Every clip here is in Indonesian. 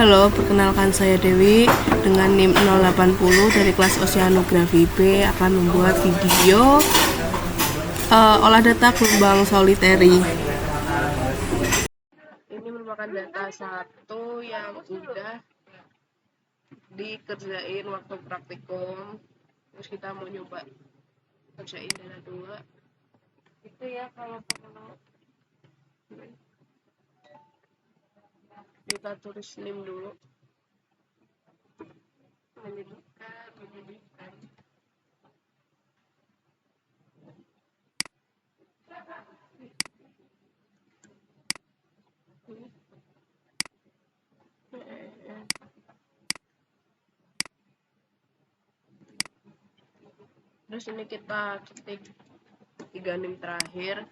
Halo, perkenalkan saya Dewi dengan NIM 080 dari kelas Oceanografi B akan membuat video olah data gelombang soliteri. Ini merupakan data satu yang udah dikerjain waktu praktikum. Terus kita mau nyoba kerjain data 2. Itu ya kalau perlu. Kita tulis NIM dulu. Menyedihkan. Terus ini kita ketik 3 NIM terakhir.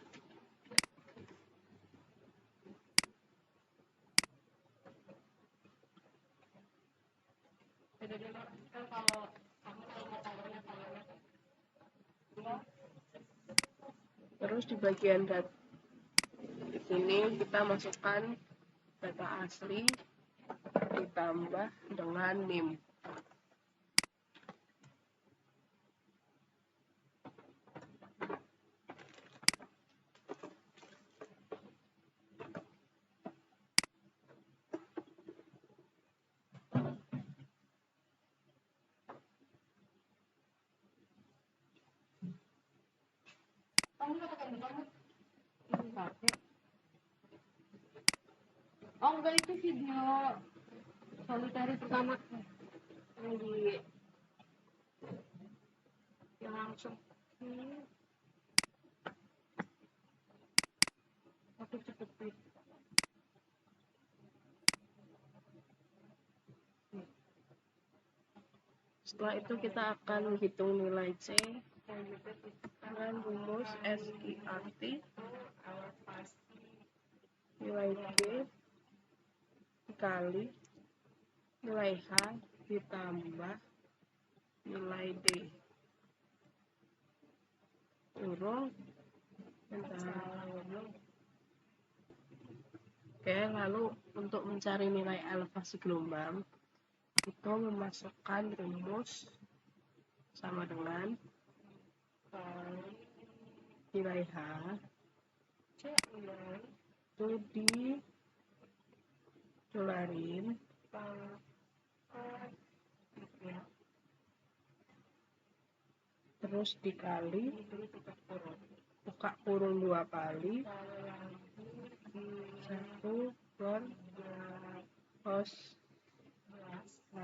Terus di bagian data di sini kita masukkan data asli ditambah dengan NIM. Oh enggak, itu video solitary pertama yang yang langsung aku cepet. Setelah itu kita akan menghitung nilai C dengan rumus SIRT, nilai G dikali nilai H ditambah nilai D kurung. Oke, lalu untuk mencari nilai elevasi gelombang itu memasukkan rumus sama dengan nilai H itu didolarin terus dikali buka kurung 2 kali 1 per cos H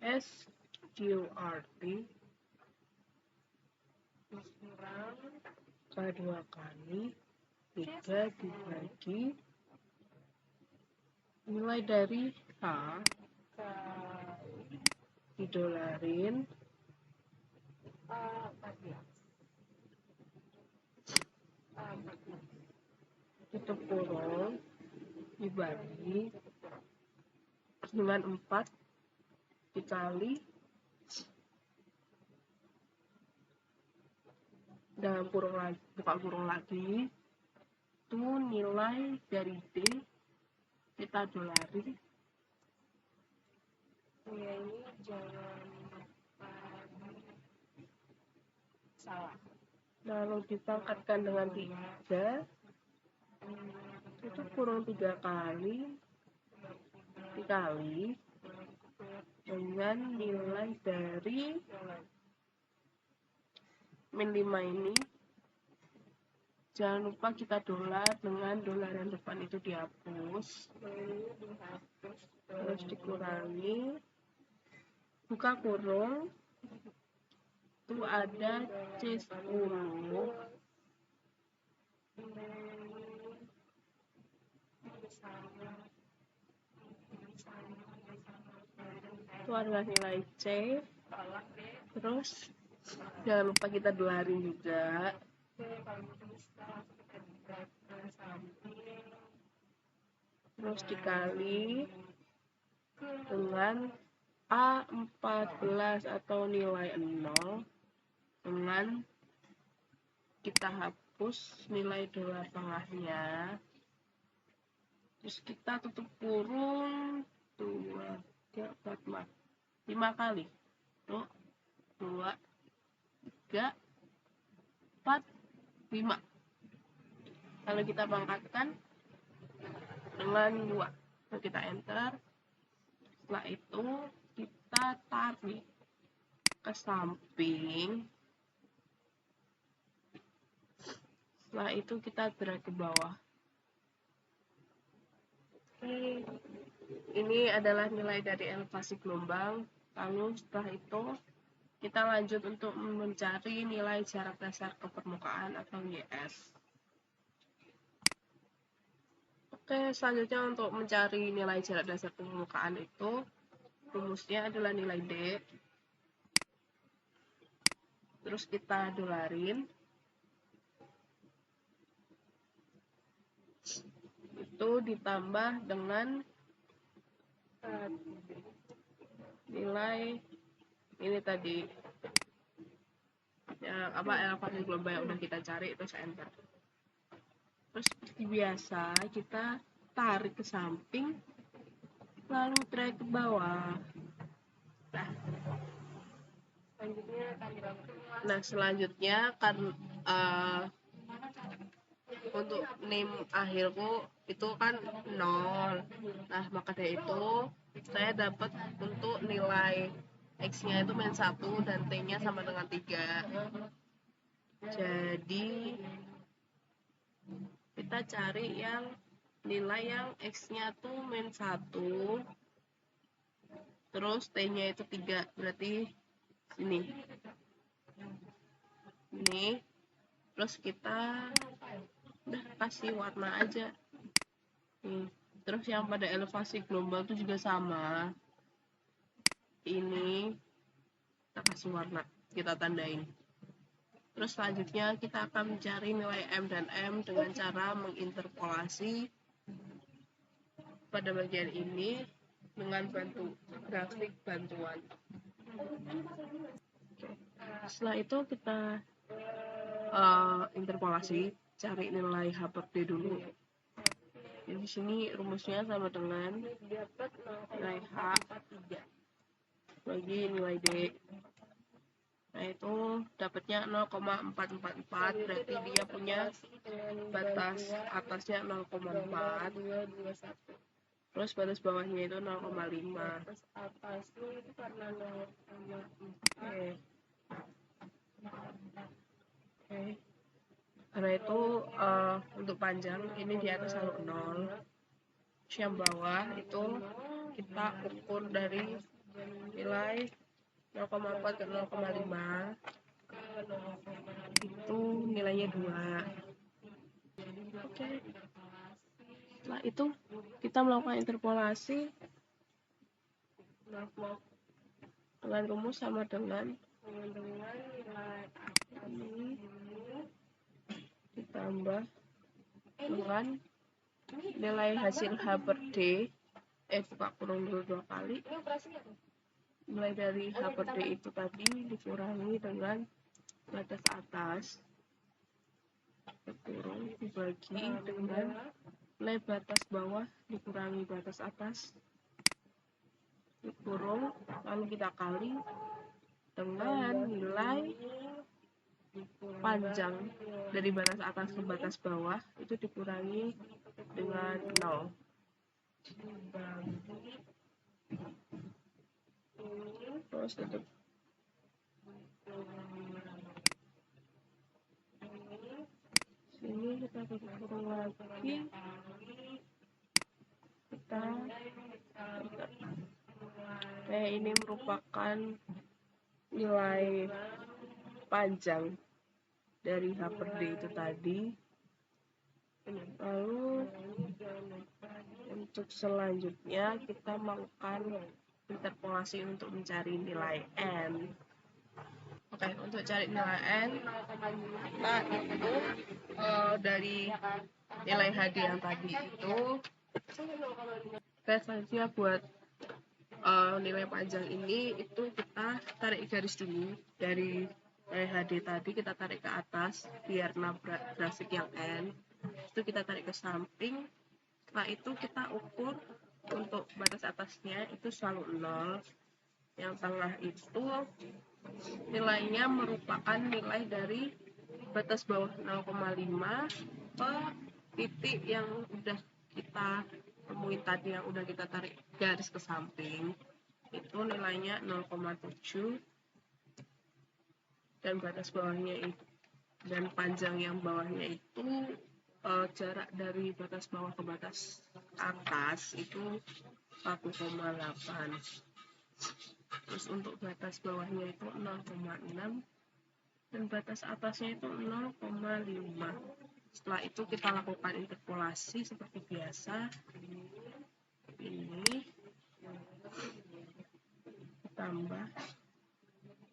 SQRT K2 kali 3 dibagi nilai dari H didolarin tutup kurung dibagi dengan 4 dikali dalam kurung lagi, buka kurung lagi itu nilai dari D kita dolarin ya, ini jangan salah, lalu dipangkatkan dengan 3 itu kurung 3 kali dikali dengan nilai dari min 5 ini. Jangan lupa kita dolar dengan dolar yang depan itu dihapus, terus dikurangi buka kurung itu ada C10 itu adalah nilai C. Terus jangan lupa kita dolarin juga, terus dikali dengan A14 atau nilai 0 dengan kita hapus nilai dolar tengahnya Terus kita tutup kurung 2, 3, 4, 5 kali. 1, 2, 3, 4, 5. Lalu kita pangkatkan dengan 2. Lalu kita enter. Setelah itu kita tarik ke samping. Setelah itu kita drag ke bawah. Ini adalah nilai dari elevasi gelombang. Lalu setelah itu kita lanjut untuk mencari nilai jarak dasar ke permukaan atau YS. Oke, selanjutnya untuk mencari nilai jarak dasar ke permukaan itu rumusnya adalah nilai D. Terus kita dolarin. Itu ditambah dengan nilai ini tadi yang elevasi gelombang yang udah kita cari, terus enter. Terus seperti biasa kita tarik ke samping lalu drag ke bawah. Selanjutnya kan untuk NIM akhirku itu kan 0. Nah, maka dari itu saya dapat untuk nilai X-nya itu -1 dan T-nya sama dengan 3. Jadi kita cari yang nilai yang X-nya tuh -1, terus T-nya itu 3, berarti sini. Ini. Terus kita udah kasih warna aja. Nih. Terus yang pada elevasi gelombang itu juga sama. Ini kita kasih warna, kita tandain. Terus selanjutnya kita akan mencari nilai M dan M dengan cara menginterpolasi pada bagian ini dengan grafik bantuan. Setelah itu kita interpolasi, cari nilai H per D dulu. Jadi di sini rumusnya sama dengan nilai H bagi nilai D. Nah, itu dapatnya 0,444, berarti dia punya batas atasnya 0,4, terus batas bawahnya itu 0,5. Batas atasnya itu karena 0,4. Oke. Karena itu untuk panjang ini di atas selalu 0. Terus yang bawah itu kita ukur dari nilai 0,4 ke 0,5. Itu nilainya 2. Oke. Setelah itu kita melakukan interpolasi dengan rumus sama dengan nilai ini ditambah dengan nilai hasil H per D, buka kurung dulu 2 kali. Nilai dari H per D itu tadi dikurangi dengan batas atas, kurung dibagi dengan nilai batas bawah dikurangi batas atas, dikurung, lalu kita kali dengan nilai panjang dari batas atas ke batas bawah itu dikurangi dengan 0. Terus tutup. Sini kita tutup kurung lagi. Ini merupakan nilai panjang dari H per D itu tadi. Lalu untuk selanjutnya kita melakukan interpolasi untuk mencari nilai N. Oke, untuk cari nilai N kita hitung dari nilai HD yang tadi itu. Selanjutnya buat nilai panjang ini itu kita tarik garis dulu dari nilai HD tadi, kita tarik ke atas biar nabrak grafik yang N. Itu kita tarik ke samping, Setelah itu kita ukur untuk batas atasnya itu selalu 0, yang tengah itu nilainya merupakan nilai dari batas bawah 0,5 ke titik yang udah kita temuin tadi, yang udah kita tarik garis ke samping, itu nilainya 0,7, dan batas bawahnya itu, dan panjang yang bawahnya itu jarak dari batas bawah ke batas atas itu 1,8. Terus untuk batas bawahnya itu 0,6 dan batas atasnya itu 0,5. Setelah itu kita lakukan interpolasi seperti biasa. Ini ditambah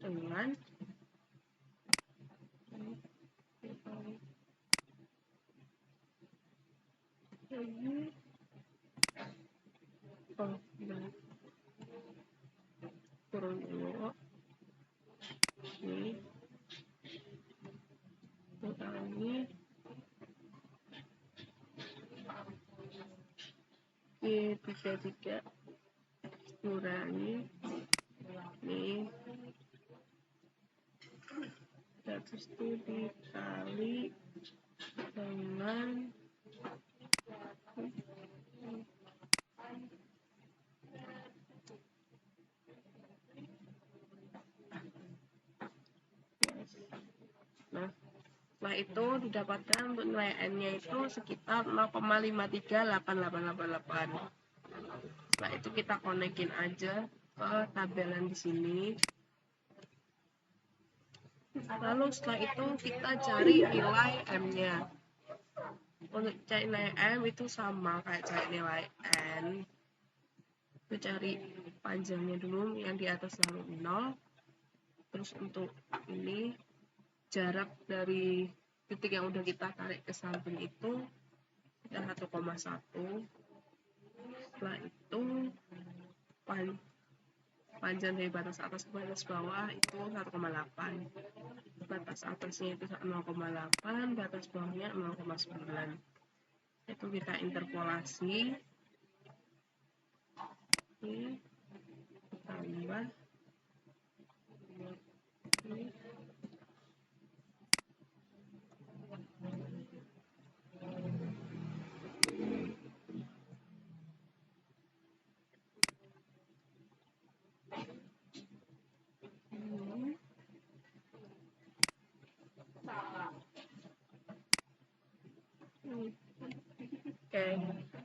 dengan kurang dulu ini kurangi Q33 kurangi ini 100 itu dikali dengan nah, setelah itu didapatkan untuk nilai N-nya itu sekitar 0,538888. Setelah itu kita konekin aja ke tabelan di sini. Lalu setelah itu kita cari nilai M-nya. Untuk cari nilai M itu sama kayak cari nilai N. Kita cari panjangnya dulu, yang di atas selalu 0. Terus untuk ini jarak dari titik yang udah kita tarik ke samping itu kita 1,1. Setelah itu panjang dari batas atas ke batas bawah itu 1,8. Batas atasnya itu 0,8, batas bawahnya 0,9. Itu kita interpolasi. Ini tambah ini. Oke,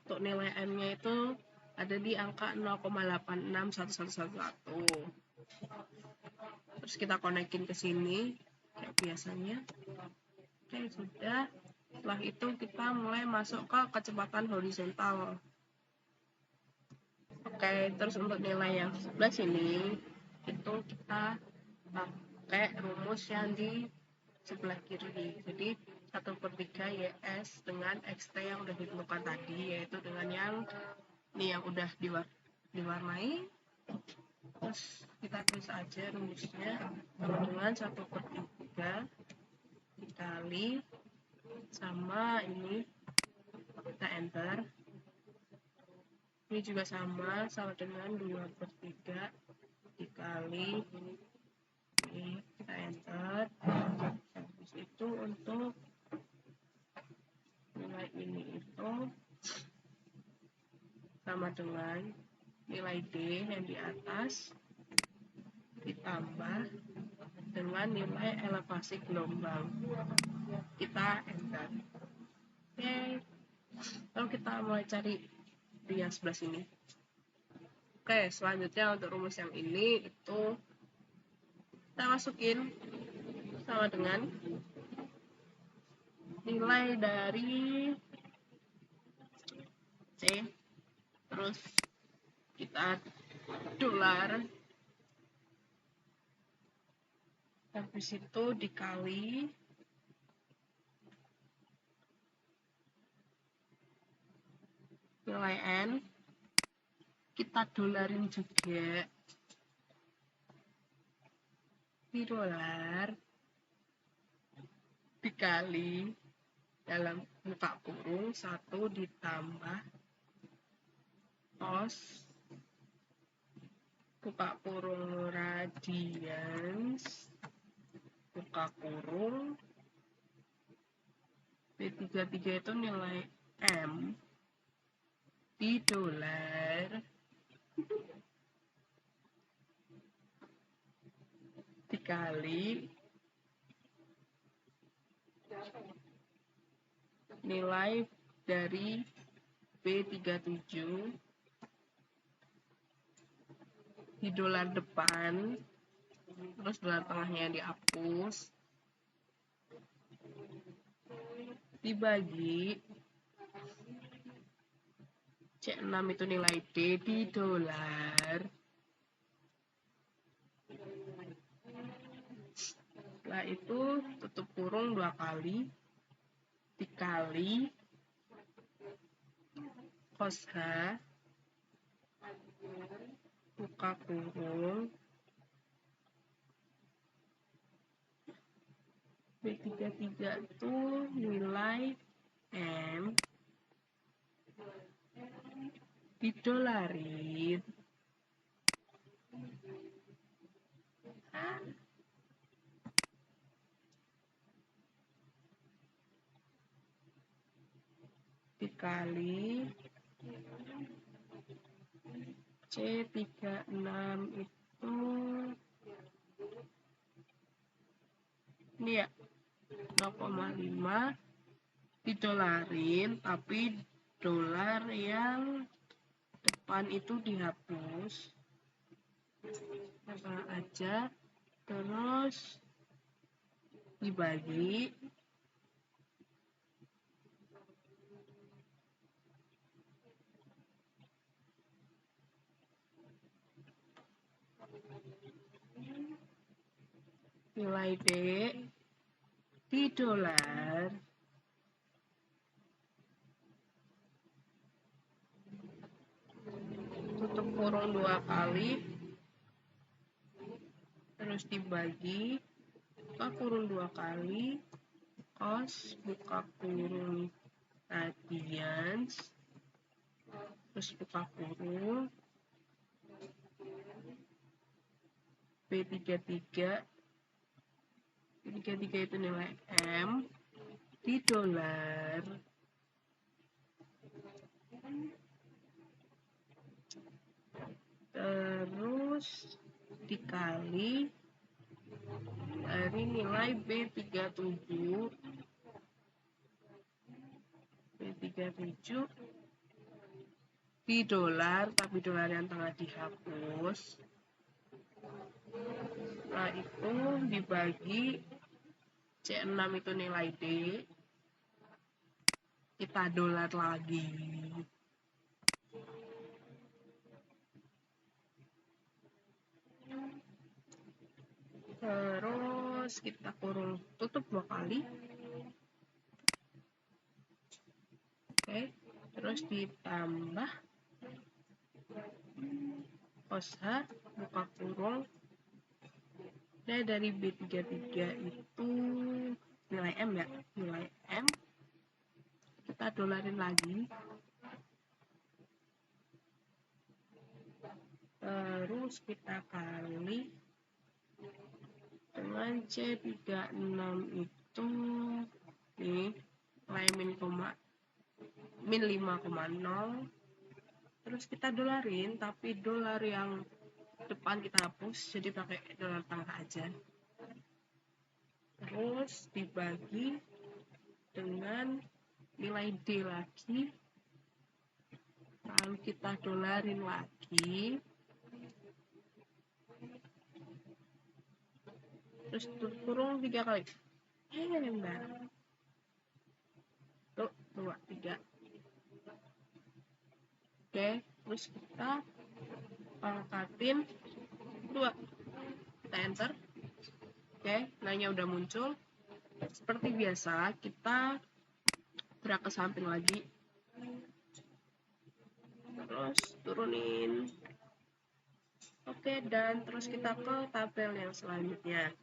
untuk nilai M-nya itu ada di angka 0,86111. Terus kita konekin ke sini kayak biasanya. Oke, sudah. Setelah itu kita mulai masuk ke kecepatan horizontal. Oke, terus untuk nilai yang sebelah sini itu kita pakai rumus yang di sebelah kiri. Jadi 1/3 YS dengan XT yang udah ditentukan tadi, yaitu dengan yang ini yang udah diwarnai. Terus kita tulis aja rumusnya dengan 1/3 dikali sama ini, kita enter. Ini juga sama dengan 2/3 dikali ini, kita enter. Habis itu untuk nilai ini itu sama dengan nilai D yang di atas ditambah dengan nilai elevasi gelombang, kita enter. Oke, lalu kita mulai cari di yang sebelah sini. Oke, selanjutnya untuk rumus yang ini itu kita masukin sama dengan nilai dari C, terus kita dolar, habis itu dikali nilai N, kita dolarin juga di dolar dikali dalam buka kurung 1 ditambah cos buka kurung radians buka kurung B33 itu nilai M di dolar dikali nilai dari B37 di dolar depan, terus dolar tengahnya dihapus, dibagi C6 itu nilai D di dolar. Setelah itu tutup kurung 2 kali dikali cos H buka kurung B33 itu nilai M didolarin dikali C36 itu ini ya 0,5 didolarin, tapi dolar yang depan itu dihapus apa aja, terus dibagi nilai D di dolar tutup kurung 2 kali terus dibagi buka kurung 2 kali cos buka kurung radians terus buka kurung B33 itu nilai M di dolar terus dikali dari nilai B37 di dolar, tapi dolar yang tengah dihapus. Nah itu dibagi C6 itu nilai D, kita dolar lagi. Terus kita kurung tutup 2 kali. Oke, terus ditambah cos H buka kurung. Nah, dari B33 itu nilai M ya, nilai M kita dolarin lagi. Terus kita kali dengan C36 itu nih nilai min 5,0. Terus kita dolarin, tapi dolar yang depan kita hapus, jadi pakai dolar tengah aja. Terus dibagi dengan nilai D lagi, lalu kita dolarin lagi, terus kurung 3 kali. Bentar. Tuh, 2, 3. Oke, terus kita pangkatin 2. Kita enter. Oke, nilainya udah muncul. Seperti biasa, kita gerak ke samping lagi. Terus turunin. Oke, dan terus kita ke tabel yang selanjutnya.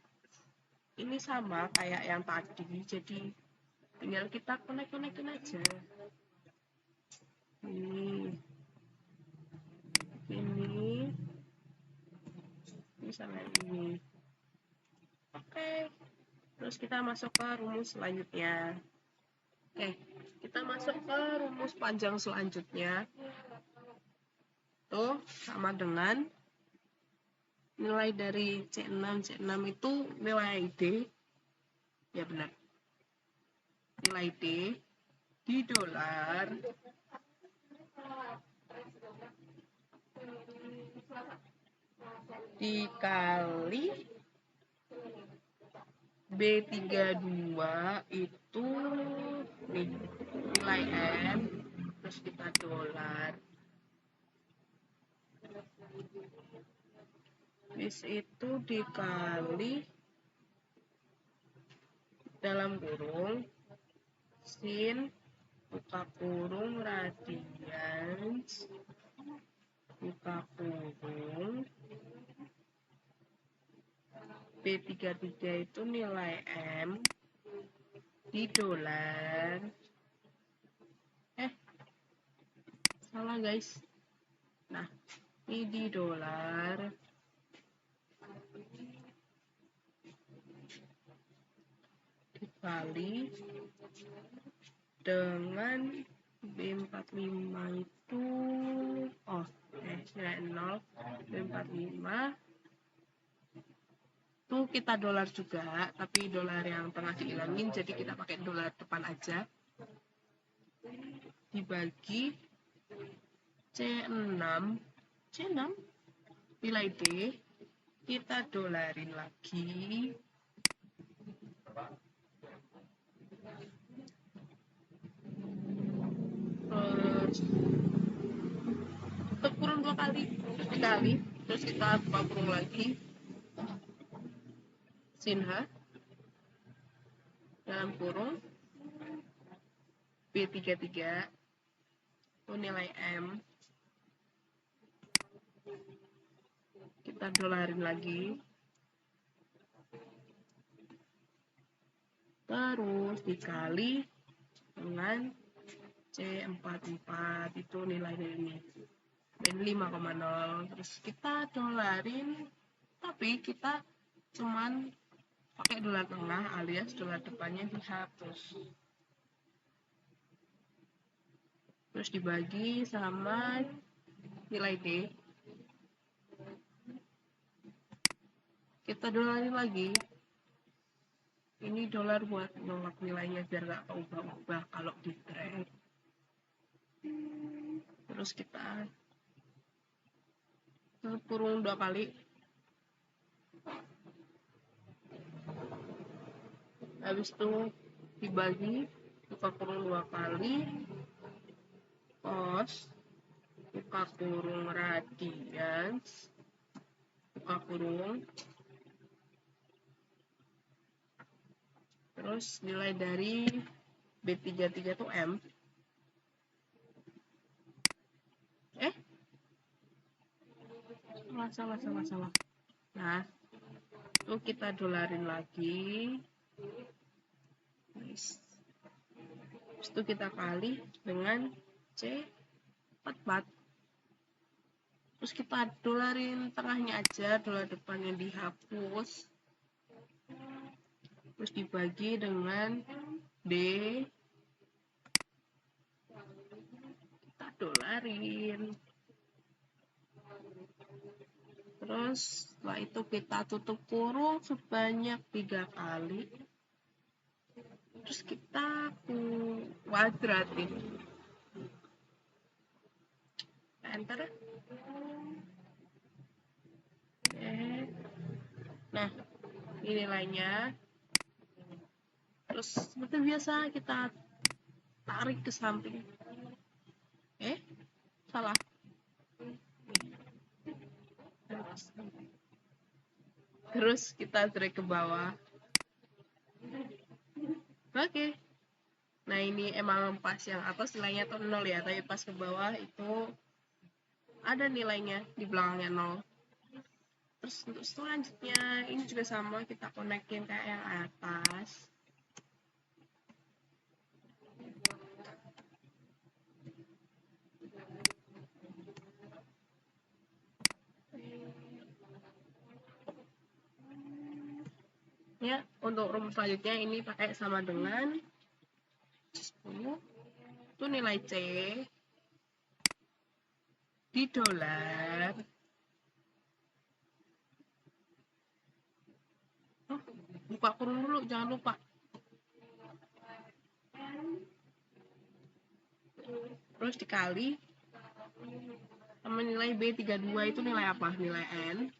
Ini sama kayak yang tadi, jadi tinggal kita konek-konekin aja. Ini sama yang ini. Oke, terus kita masuk ke rumus selanjutnya. Oke, kita masuk ke rumus panjang selanjutnya. Tuh, sama dengan nilai dari C6 itu nilai D. Ya benar. Nilai D di dolar dikali B32 itu nih, nilai M, terus kita dolar. Bis itu dikali dalam kurung sin buka kurung radians buka kurung B33 itu nilai M di dolar. Salah guys. Nah, ini di dolar dikali dengan B45 itu nilai 0 B45 itu kita dolar juga, tapi dolar yang tengah dihilangin, jadi kita pakai dolar depan aja, dibagi C6 nilai D kita dolarin lagi terus kurung 2 kali terus dikali, terus kita buka kurung lagi sin H dalam kurung B33 itu nilai M, kita dolarin lagi terus dikali dengan C44 itu nilai dari ini dan 5,0, terus kita dolarin, tapi kita cuman pakai dolar tengah alias dolar depannya dihapus, terus dibagi sama nilai D, kita dolarin lagi. Ini dolar buat nolak nilainya biar gak keubah-ubah kalau di trade. Terus kita kurung 2 kali, habis itu dibagi buka kurung 2 kali cos buka kurung radians buka kurung, terus nilai dari B33 itu M. Salah. Nah, itu kita dolarin lagi. Nice. Terus itu kita kali dengan C44. Terus kita dolarin tengahnya aja, dolar depannya dihapus. Terus dibagi dengan D. Kita dolarin. Terus setelah itu kita tutup kurung sebanyak 3 kali. Terus kita kuadratin. Enter. Nah, ini nilainya. Terus seperti biasa kita tarik ke samping. Salah. Terus kita drag ke bawah. Oke. Nah, ini emang pas yang atas nilainya tuh 0 ya, tapi pas ke bawah itu ada nilainya di belakangnya 0. Terus untuk selanjutnya ini juga sama, kita konekin kayak yang atas. Ya, untuk rumus selanjutnya ini pakai sama dengan 10. Itu nilai C di dolar. Oh, buka kurung dulu, jangan lupa. Terus dikali sama nilai B32 itu nilai apa? Nilai N.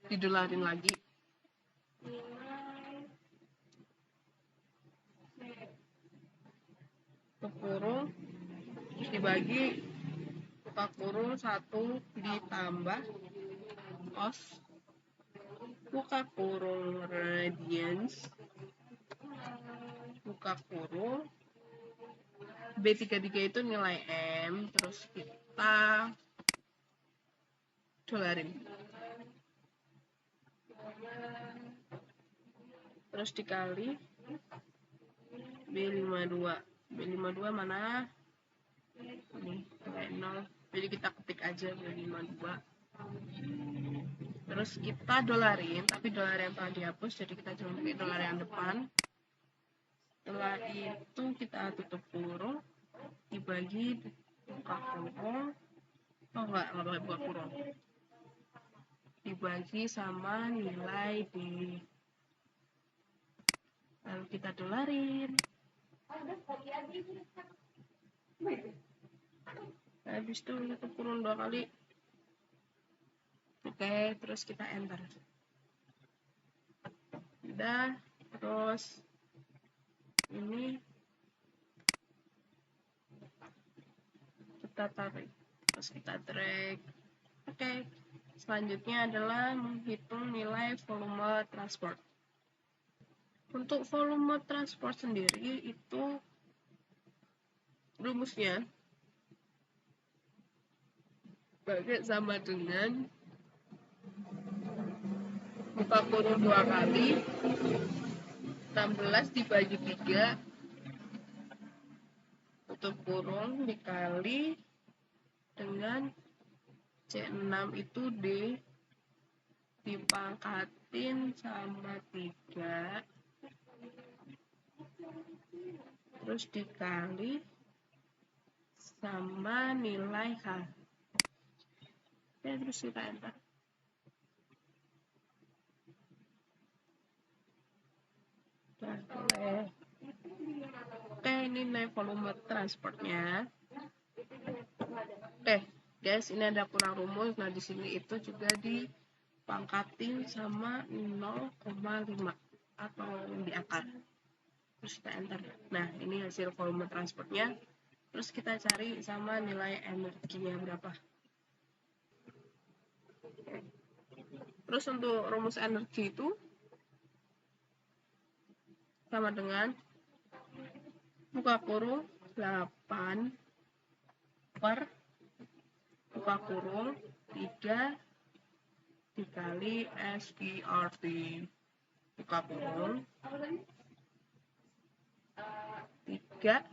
Didolarin lagi. Kurung, terus dibagi, buka kurung 1 ditambah cos, buka kurung radians, buka kurung B33 itu nilai M, terus kita dolarin. Terus dikali B52. B52 mana? Ini kayak 0. Jadi kita ketik aja B52. Terus kita dolarin, tapi dolar yang telah dihapus, jadi kita cuma pakai dolar yang depan. Setelah itu kita tutup kurung, dibagi buka kurung. Oh enggak boleh buka kurung. Dibagi sama nilai D. Lalu kita dolarin. Habis itu tutup kurung 2 kali. Oke, terus kita enter. Udah, terus ini kita tarik, terus kita drag. Oke, selanjutnya adalah menghitung nilai volume transport. Untuk volume transport sendiri itu rumusnya pakai sama dengan buka kurung 2 kali 16 dibagi 3 tutup kurung dikali dengan C6 itu D dipangkatin sama 3 terus dikali sama nilai H. Oke, terus kita enter. Oke, ini nilai volume transportnya. Oke, guys, ini ada kurang rumus. Nah, di sini itu juga dipangkatin sama 0,5 atau di akar. Terus kita enter. Nah, ini hasil volume transportnya. Terus kita cari sama nilai energinya berapa. Terus untuk rumus energi itu sama dengan buka kurung 8 per buka kurung 3 dikali SPRT buka kurung 3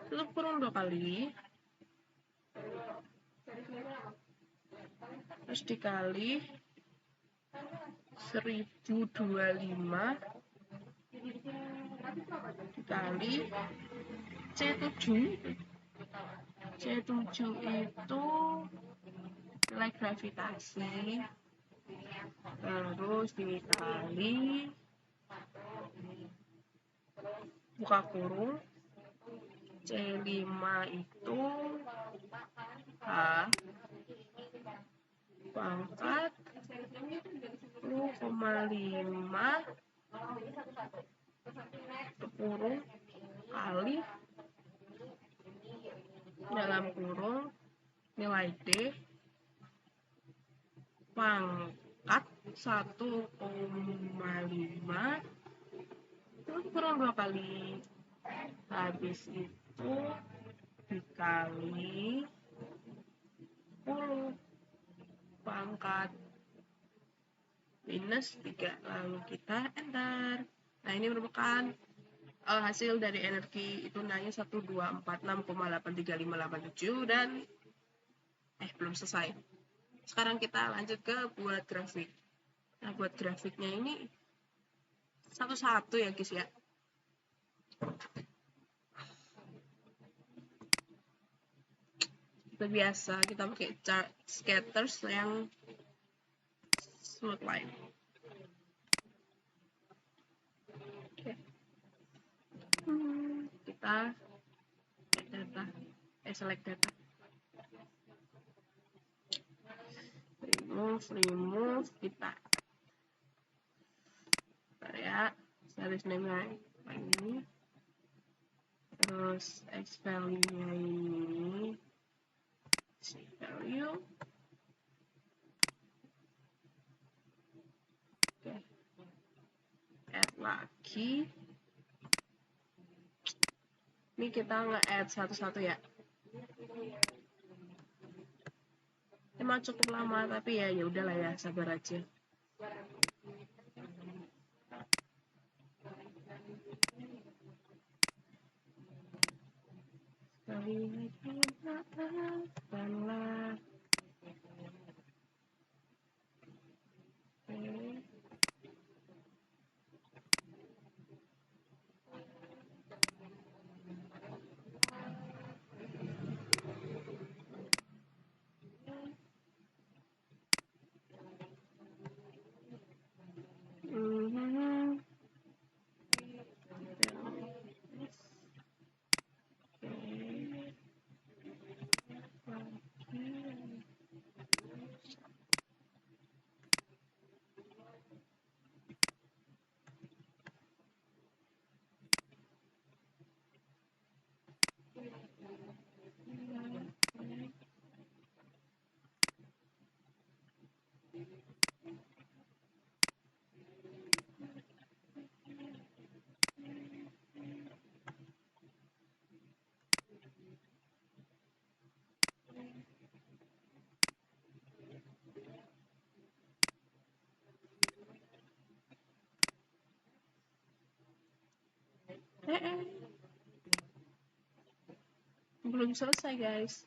tutup kurung 2 kali terus dikali 1025 dikali C7 itu nilai gravitasi terus dikali buka kurung C5 itu H pangkat 10,5 kurung kali dalam kurung nilai D pangkat 1,5 terus kurung 2 kali habis itu dikali 10 pangkat minus 3 lalu kita enter. Nah, ini merupakan hasil dari energi itu nilainya 1246,83587 dan belum selesai. Sekarang kita lanjut ke buat grafik. Nah, buat grafiknya ini satu-satu ya guys ya. Seperti biasa kita pakai chart scatters yang smooth line. Oke. Kita data, select data. Remove, kita ya, series name-nya ini, terus x value-nya ini, value. Oke, add lagi. Ini kita nge-add satu-satu ya. Emang cukup lama tapi ya udahlah ya, sabar aja. Sekali lagi maafkanlah. Belum selesai guys.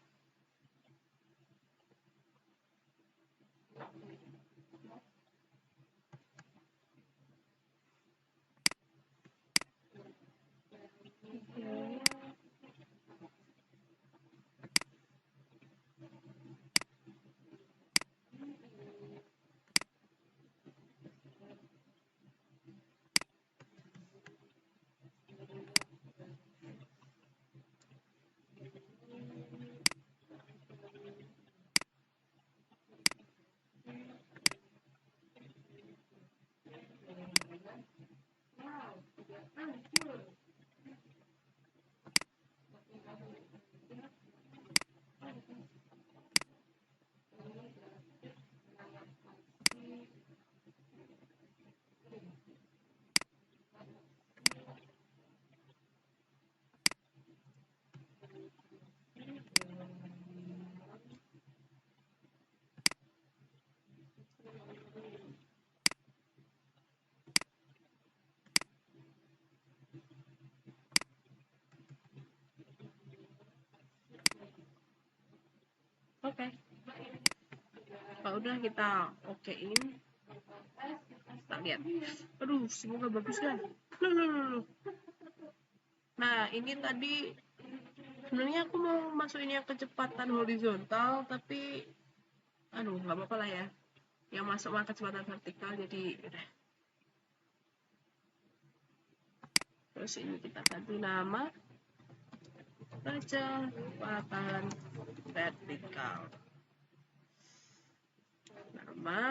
Oke. Kalau udah kita okein, kita lihat. Aduh, semoga bagus ya. Loh. Nah, ini tadi sebenarnya aku mau masukin yang kecepatan horizontal, tapi aduh, nggak apa-apa lah ya. Yang masuk mah kecepatan vertikal, jadi udah. Terus ini kita ganti nama kecepatan vertikal. Nama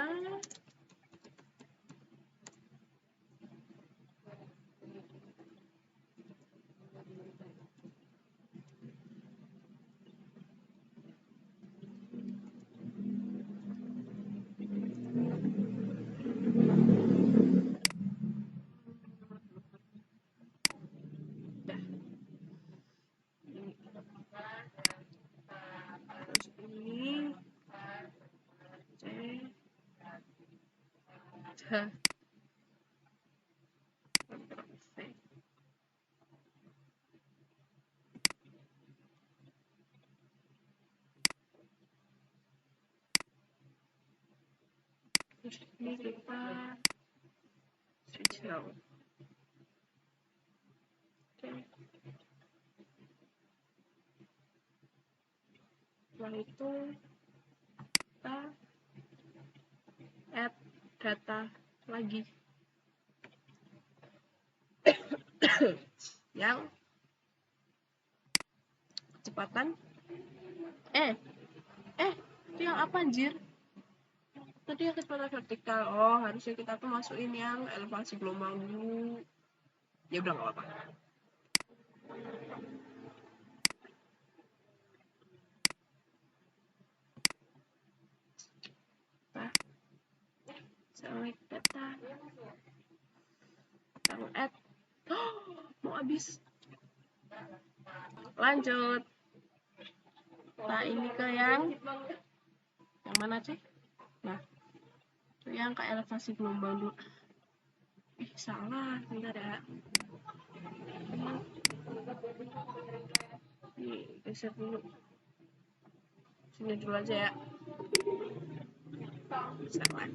terus ini terus ini kita switch now. Setelah itu kita add data lagi yang kecepatan itu yang apa anjir? Tadi yang kecepatan vertikal. Oh, harusnya kita tuh masukin yang elevasi gelombang dulu. Ya udah nggak apa-apa. Nah, select data. Taruh add. Mau habis. Lanjut. Nah, ini ke yang mana sih? Nah, itu yang ke elevasi gelombang dulu. Salah, bentar ya. Nih, geser dulu. Sini dulu aja ya. Salah.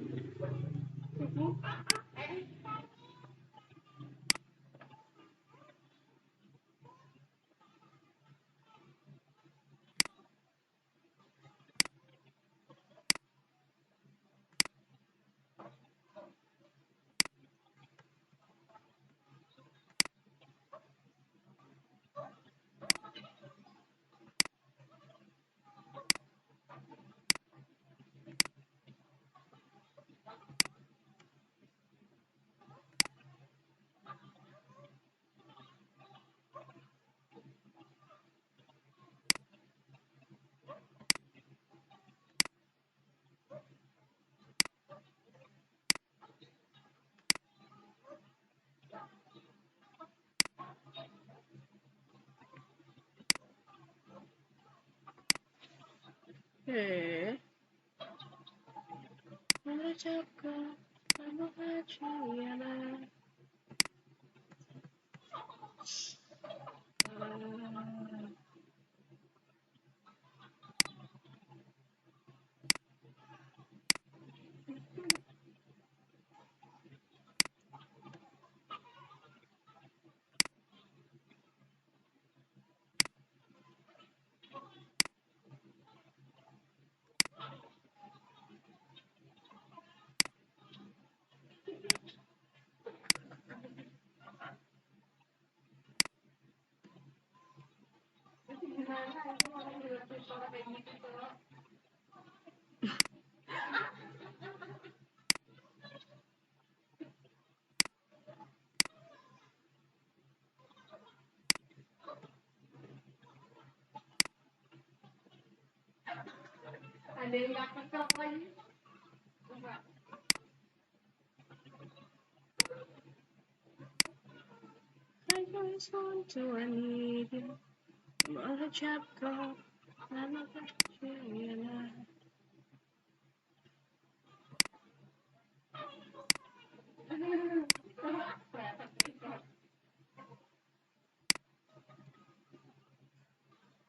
Mengucapkan selamat Adriana. Ada yang nggak cocok lagi. I just want to need you. Mengucapkan selamat Adriana.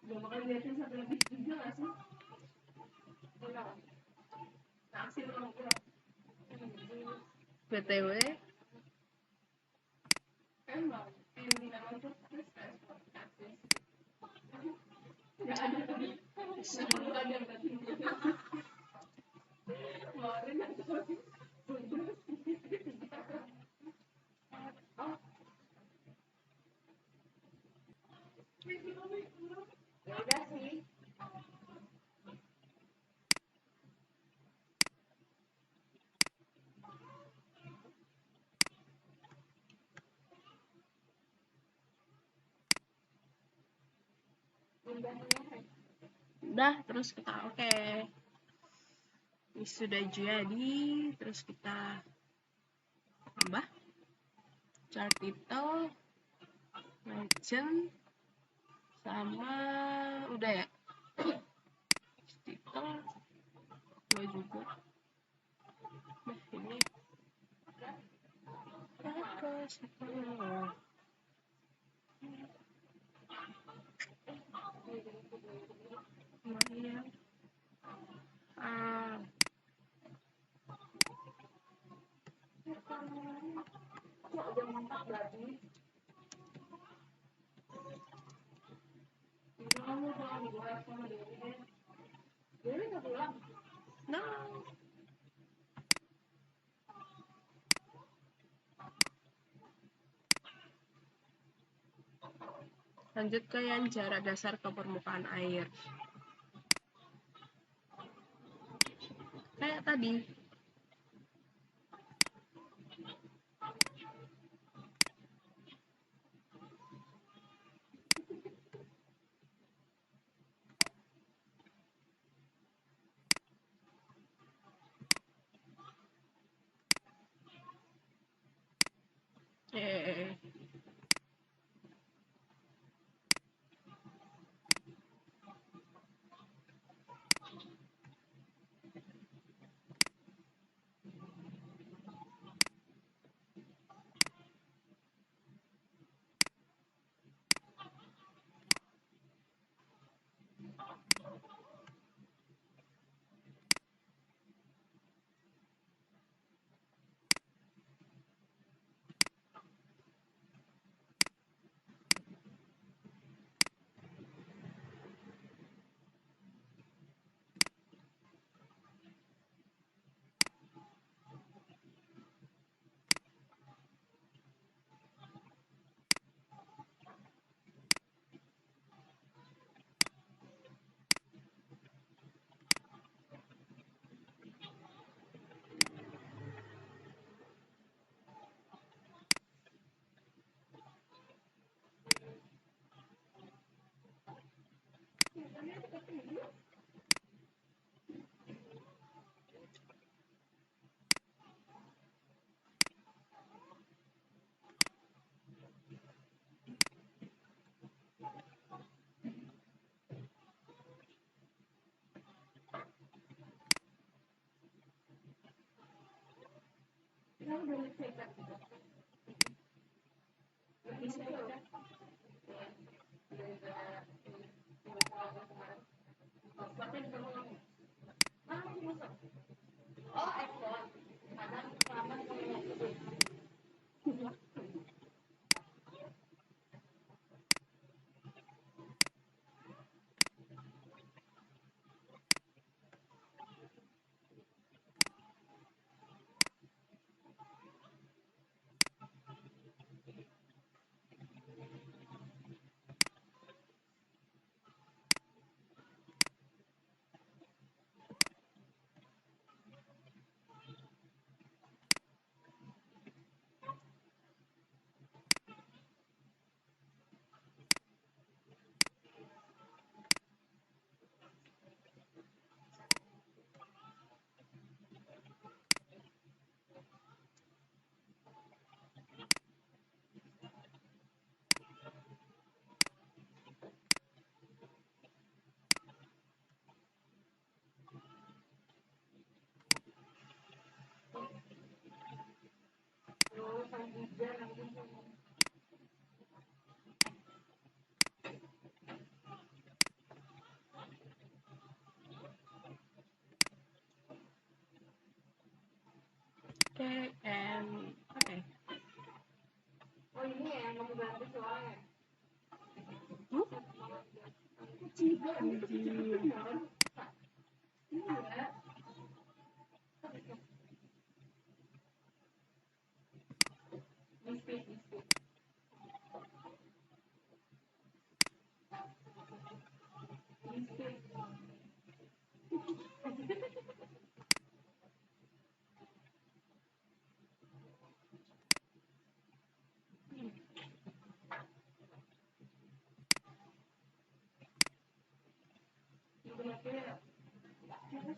Udah makan liatin sampai habis juga nggak sih? Enggak. Naksir orang tua. BTW, Emang yang tidak masuk terus nggak ada tadi. Nggak ada tadi. Kemarin ada tadi. Ya udah sih. udah terus kita oke. Ini sudah jadi, terus kita tambah chart title, legend, sama udah ya. Title udah juga. Nah ini lumayan. Kok udah mantap berarti? Itu kamu jangan dibuat sama dia. No. Lanjut ke yang jarak dasar ke permukaan air. Kayak tadi. Okay, and okay. Oh ini ya yang kamu ganti soalnya.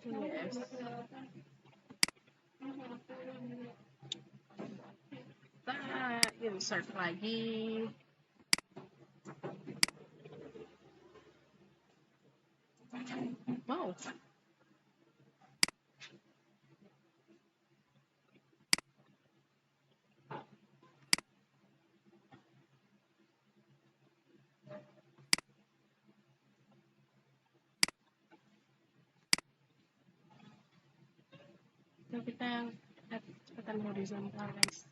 Yes. Kita insert lagi. Wow. So kita add cepetan horizontal, guys.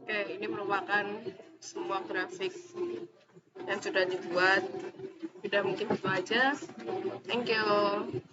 Oke, ini merupakan semua grafik yang sudah dibuat. Udah mungkin itu aja. Thank you.